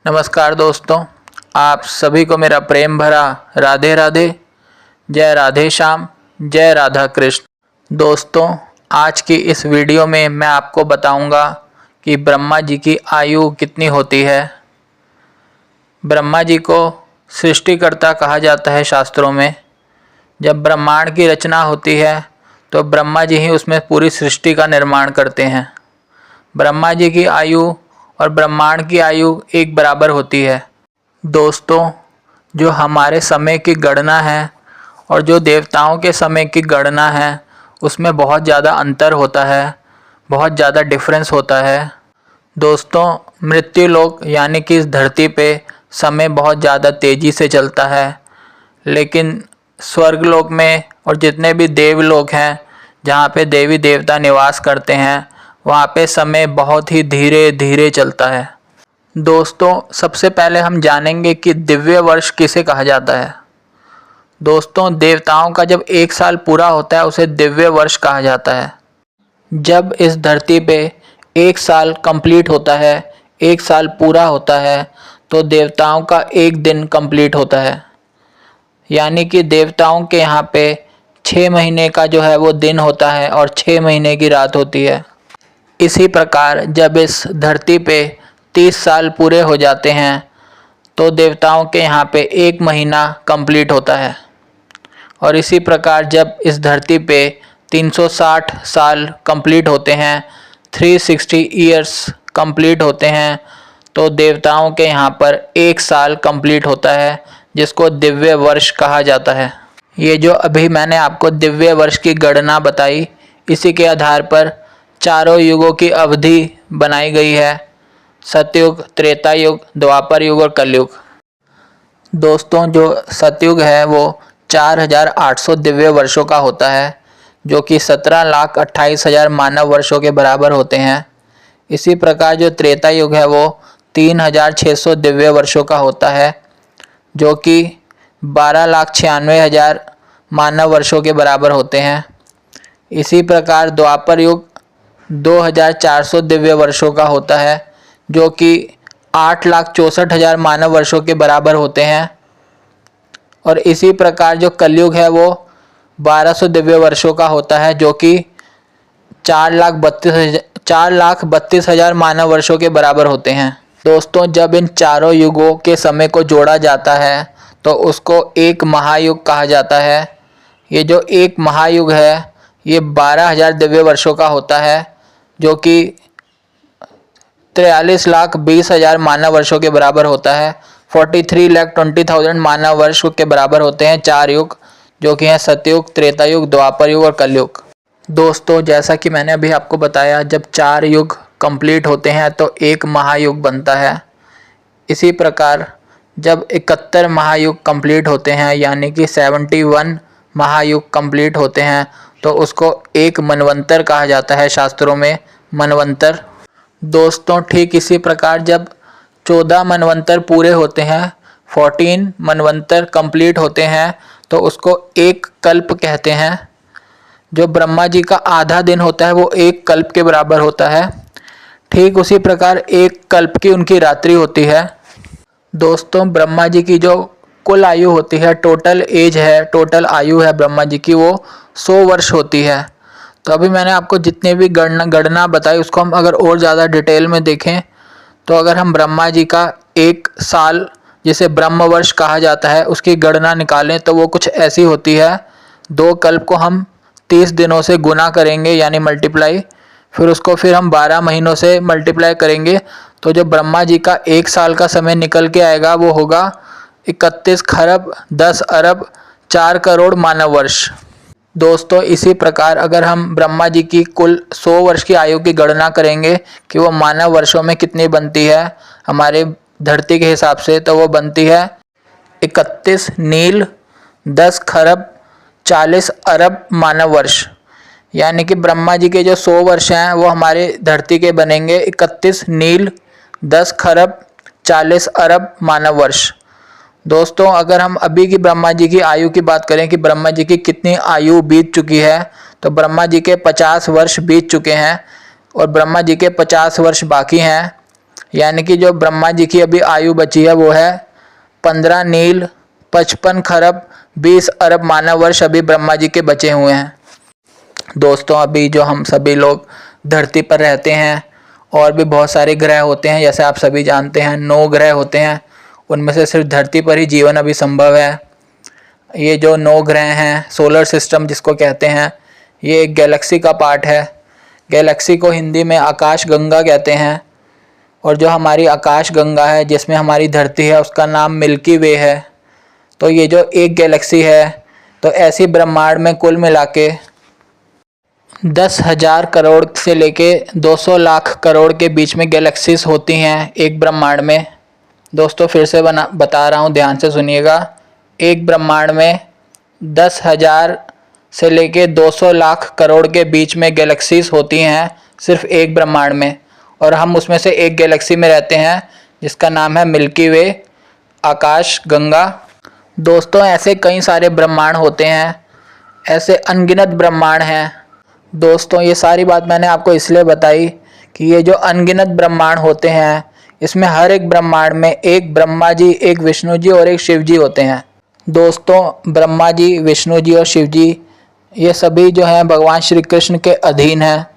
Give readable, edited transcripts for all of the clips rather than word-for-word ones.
नमस्कार दोस्तों, आप सभी को मेरा प्रेम भरा राधे राधे। जय राधे श्याम, जय राधा कृष्ण। दोस्तों, आज की इस वीडियो में मैं आपको बताऊंगा कि ब्रह्मा जी की आयु कितनी होती है। ब्रह्मा जी को सृष्टिकर्ता कहा जाता है शास्त्रों में। जब ब्रह्मांड की रचना होती है तो ब्रह्मा जी ही उसमें पूरी सृष्टि का निर्माण करते हैं। ब्रह्मा जी की आयु और ब्रह्मांड की आयु एक बराबर होती है। दोस्तों, जो हमारे समय की गणना है और जो देवताओं के समय की गणना है उसमें बहुत ज़्यादा अंतर होता है, बहुत ज़्यादा डिफरेंस होता है। दोस्तों, मृत्युलोक यानी कि इस धरती पे समय बहुत ज़्यादा तेज़ी से चलता है, लेकिन स्वर्गलोक में और जितने भी देवलोक हैं जहाँ पे देवी देवता निवास करते हैं वहाँ पे समय बहुत ही धीरे धीरे चलता है। दोस्तों, सबसे पहले हम जानेंगे कि दिव्य वर्ष किसे कहा जाता है। दोस्तों, देवताओं का जब 1 साल पूरा होता है उसे दिव्य वर्ष कहा जाता है। जब इस धरती पे 1 साल कंप्लीट होता है, 1 साल पूरा होता है, तो देवताओं का 1 दिन कंप्लीट होता है। यानी कि देवताओं के यहाँ पे 6 महीने का जो है वो दिन होता है और 6 महीने की रात होती है। इसी प्रकार जब इस धरती पे 30 साल पूरे हो जाते हैं तो देवताओं के यहाँ पे 1 महीना कंप्लीट होता है। और इसी प्रकार जब इस धरती पे 360 साल कंप्लीट होते हैं, 360 ईयर्स कंप्लीट होते हैं, तो देवताओं के यहाँ पर 1 साल कंप्लीट होता है, जिसको दिव्य वर्ष कहा जाता है। ये जो अभी मैंने आपको दिव्य वर्ष की गणना बताई, इसी के आधार पर चारों युगों की अवधि बनाई गई है: सतयुग, त्रेता युग, द्वापर युग और कलयुग। दोस्तों, जो सतयुग है वो 4800 दिव्य वर्षों का होता है, जो कि 17,28,000 मानव वर्षों के बराबर होते हैं। इसी प्रकार जो त्रेता युग है वो 3,600 दिव्य वर्षों का होता है, जो कि 12,96,000 मानव वर्षों के बराबर होते हैं। इसी प्रकार द्वापर युग 2,400 दिव्य वर्षों का होता है, जो कि 8,64,000 मानव वर्षों के बराबर होते हैं। और इसी प्रकार जो कलयुग है वो 1200 दिव्य वर्षों का होता है, जो कि 4,32,000 मानव वर्षों के बराबर होते हैं। दोस्तों, जब इन चारों युगों के समय को जोड़ा जाता है तो उसको एक महायुग कहा जाता है। ये जो एक महायुग है ये 12,000 दिव्य वर्षों का होता है, जो कि 43,20,000 मानव वर्षों के बराबर होता है। 43,20,000 मानव वर्षों के बराबर होते हैं 4 युग, जो कि हैं सतयुग, त्रेता युग, द्वापर युग और कलयुग। दोस्तों, जैसा कि मैंने अभी आपको बताया, जब 4 युग कंप्लीट होते हैं तो एक महायुग बनता है। इसी प्रकार जब 71 महायुग कंप्लीट होते हैं, यानी कि 71 महायुग कंप्लीट होते हैं, तो उसको एक मनवंतर कहा जाता है शास्त्रों में, मनवंतर। दोस्तों, ठीक इसी प्रकार जब 14 मनवंतर पूरे होते हैं, 14 मनवंतर कंप्लीट होते हैं, तो उसको एक कल्प कहते हैं। जो ब्रह्मा जी का आधा दिन होता है वो एक कल्प के बराबर होता है। ठीक उसी प्रकार एक कल्प की उनकी रात्रि होती है। दोस्तों, ब्रह्मा जी की जो कुल आयु होती है, टोटल एज है, टोटल आयु है ब्रह्मा जी की, वो 100 वर्ष होती है। तो अभी मैंने आपको जितने भी गणना बताई उसको हम अगर और ज़्यादा डिटेल में देखें तो अगर हम ब्रह्मा जी का 1 साल, जिसे ब्रह्म वर्ष कहा जाता है, उसकी गणना निकालें तो वो कुछ ऐसी होती है। 2 कल्प को हम 30 दिनों से गुना करेंगे, यानी मल्टीप्लाई, फिर हम 12 महीनों से मल्टीप्लाई करेंगे, तो जो ब्रह्मा जी का 1 साल का समय निकल के आएगा वो होगा 31 खरब 10 अरब 4 करोड़ मानव वर्ष। दोस्तों, इसी प्रकार अगर हम ब्रह्मा जी की कुल 100 वर्ष की आयु की गणना करेंगे कि वो मानव वर्षों में कितनी बनती है हमारे धरती के हिसाब से, तो वो बनती है 31 नील 10 खरब 40 अरब मानव वर्ष। यानी कि ब्रह्मा जी के जो 100 वर्ष हैं वो हमारे धरती के बनेंगे 31 नील 10 खरब 40 अरब मानव वर्ष। दोस्तों, अगर हम अभी की ब्रह्मा जी की आयु की बात करें कि ब्रह्मा जी की कितनी आयु बीत चुकी है, तो ब्रह्मा जी के 50 वर्ष बीत चुके हैं और ब्रह्मा जी के 50 वर्ष बाकी हैं। यानी कि जो ब्रह्मा जी की अभी आयु बची है वो है 15 नील 55 खरब 20 अरब मानव वर्ष अभी ब्रह्मा जी के बचे हुए हैं। दोस्तों अभी जो हम सभी लोग धरती पर रहते हैं और भी बहुत सारे ग्रह होते हैं, जैसे आप सभी जानते हैं 9 ग्रह होते हैं, उनमें से सिर्फ धरती पर ही जीवन अभी संभव है। ये जो 9 ग्रह हैं, सोलर सिस्टम जिसको कहते हैं, ये एक गैलेक्सी का पार्ट है। गैलेक्सी को हिंदी में आकाश गंगा कहते हैं। और जो हमारी आकाश गंगा है जिसमें हमारी धरती है उसका नाम मिल्की वे है। तो ये जो एक गैलेक्सी है, तो ऐसी ब्रह्मांड में कुल मिला के 10,000 करोड़ से लेके 200 लाख करोड़ के बीच में गैलेक्सीज होती हैं एक ब्रह्मांड में। दोस्तों फिर से बता रहा हूँ, ध्यान से सुनिएगा। एक ब्रह्मांड में 10,000 से लेके 200 लाख करोड़ के बीच में गैलेक्सीज होती हैं सिर्फ एक ब्रह्मांड में, और हम उसमें से एक गैलेक्सी में रहते हैं जिसका नाम है मिल्की वे, आकाश गंगा। दोस्तों ऐसे कई सारे ब्रह्मांड होते हैं, ऐसे अनगिनत ब्रह्मांड हैं। दोस्तों ये सारी बात मैंने आपको इसलिए बताई कि ये जो अनगिनत ब्रह्मांड होते हैं इसमें हर एक ब्रह्मांड में एक ब्रह्मा जी, एक विष्णु जी और एक शिव जी होते हैं। दोस्तों ब्रह्मा जी, विष्णु जी और शिव जी ये सभी जो हैं भगवान श्री कृष्ण के अधीन हैं।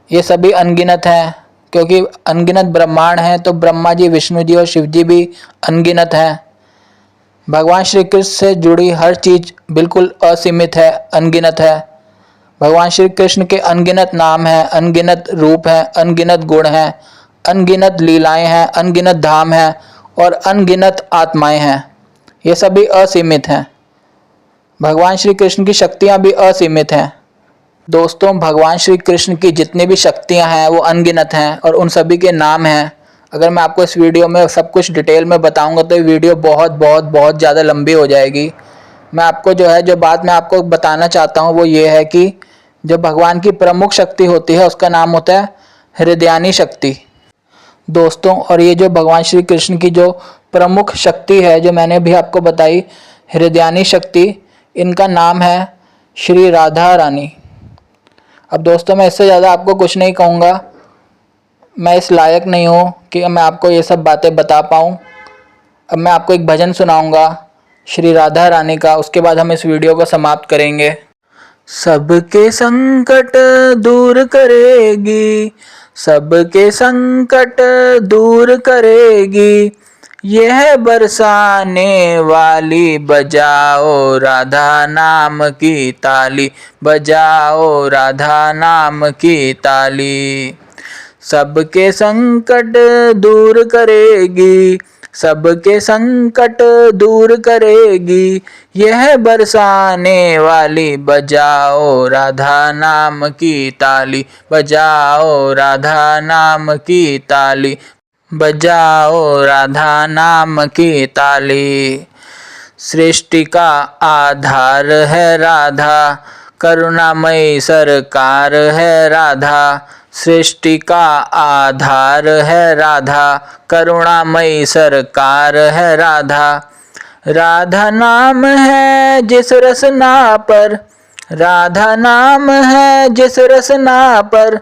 ये सभी अनगिनत हैं, क्योंकि अनगिनत ब्रह्मांड हैं तो ब्रह्मा जी, विष्णु जी और शिव जी भी अनगिनत हैं। भगवान श्री कृष्ण से जुड़ी हर चीज़ बिल्कुल असीमित है, अनगिनत है। भगवान श्री कृष्ण के अनगिनत नाम हैं, अनगिनत रूप हैं, अनगिनत गुण हैं, अनगिनत लीलाएं हैं, अनगिनत धाम हैं और अनगिनत आत्माएं हैं। ये सभी असीमित हैं। भगवान श्री कृष्ण की शक्तियाँ भी असीमित हैं। दोस्तों भगवान श्री कृष्ण की जितनी भी शक्तियाँ हैं वो अनगिनत हैं और उन सभी के नाम हैं। अगर मैं आपको इस वीडियो में सब कुछ डिटेल में बताऊंगा तो ये वीडियो बहुत बहुत बहुत ज़्यादा लंबी हो जाएगी। मैं आपको जो बात मैं आपको बताना चाहता हूँ वो ये है कि जो भगवान की प्रमुख शक्ति होती है उसका नाम होता है हृदयानी शक्ति। दोस्तों और ये जो भगवान श्री कृष्ण की जो प्रमुख शक्ति है जो मैंने भी आपको बताई, हृदयानी शक्ति, इनका नाम है श्री राधा रानी। अब दोस्तों मैं इससे ज़्यादा आपको कुछ नहीं कहूँगा, मैं इस लायक नहीं हूँ कि मैं आपको ये सब बातें बता पाऊँ। अब मैं आपको एक भजन सुनाऊँगा श्री राधा रानी का, उसके बाद हम इस वीडियो को समाप्त करेंगे। सबके संकट दूर करेगी, सबके संकट दूर करेगी, यह बरसाने वाली, बजाओ राधा नाम की ताली, बजाओ राधा नाम की ताली। सबके संकट दूर करेगी, सबके संकट दूर करेगी, यह बरसाने वाली, बजाओ राधा नाम की ताली, बजाओ राधा नाम की ताली, बजाओ राधा नाम की ताली। सृष्टि का आधार है राधा, करुणामयी सरकार है राधा, सृष्टि का आधार है राधा, करुणामयी सरकार है राधा। राधा नाम है जिस रसना पर, राधा नाम है जिस रसना पर,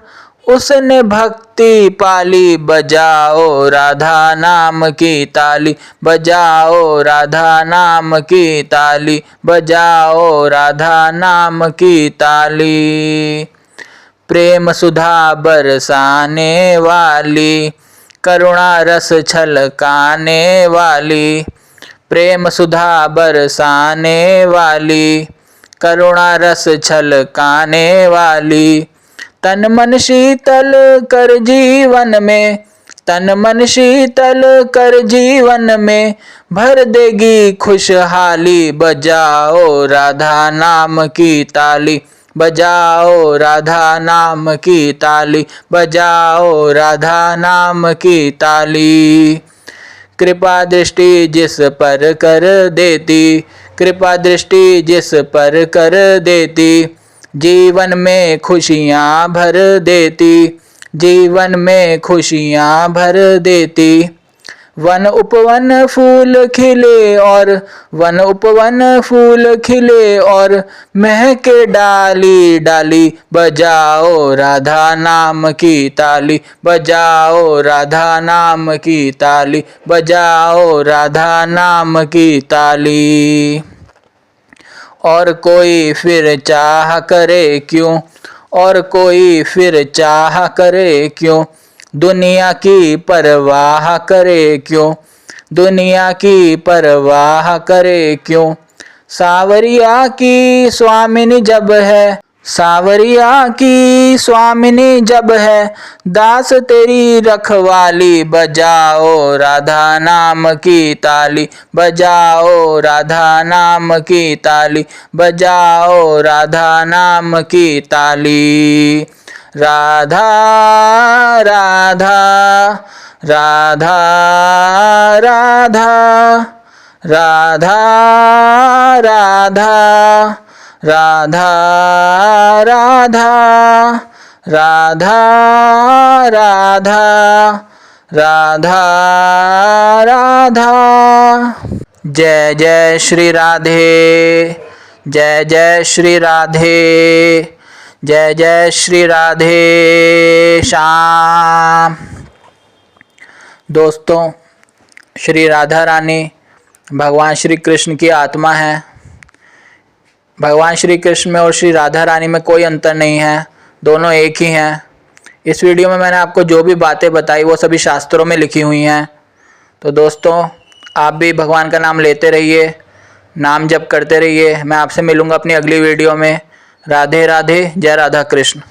उसने भक्ति पाली, बजाओ राधा नाम की ताली, बजाओ राधा नाम की ताली, बजाओ राधा नाम की ताली। प्रेम सुधा बरसाने वाली, करुणा रस छलकाने वाली, प्रेम सुधा बरसाने वाली, करुणा रस छलकाने वाली। तन मन शीतल कर जीवन में, तन मन शीतल कर जीवन में, भर देगी खुशहाली, बजाओ राधा नाम की ताली, बजाओ राधा नाम की ताली, बजाओ राधा नाम की ताली। कृपा दृष्टि जिस पर कर देती, कृपा दृष्टि जिस पर कर देती, जीवन में खुशियाँ भर देती, जीवन में खुशियाँ भर देती। वन उपवन फूल खिले और वन उपवन फूल खिले और महके डाली डाली, बजाओ राधा नाम की ताली, बजाओ राधा नाम की ताली, बजाओ राधा नाम की ताली। और कोई फिर चाह करे क्यों, और कोई फिर चाह करे क्यों, दुनिया की परवाह करे क्यों, दुनिया की परवाह करे क्यों। सावरिया की स्वामिनी जब है, सावरिया की स्वामिनी जब है, दास तेरी रखवाली, बजाओ राधा नाम की ताली, बजाओ राधा नाम की ताली, बजाओ राधा नाम की ताली। राधा राधा राधा राधा राधा राधा राधा राधा राधा राधा राधा राधा। जय जय श्री राधे, जय जय श्री राधे, जय जय श्री राधे श्याम। दोस्तों, श्री राधा रानी भगवान श्री कृष्ण की आत्मा है। भगवान श्री कृष्ण में और श्री राधा रानी में कोई अंतर नहीं है, दोनों एक ही हैं। इस वीडियो में मैंने आपको जो भी बातें बताई वो सभी शास्त्रों में लिखी हुई हैं। तो दोस्तों, आप भी भगवान का नाम लेते रहिए, नाम जप करते रहिए। मैं आपसे मिलूँगा अपनी अगली वीडियो में। राधे राधे, जय राधा कृष्ण।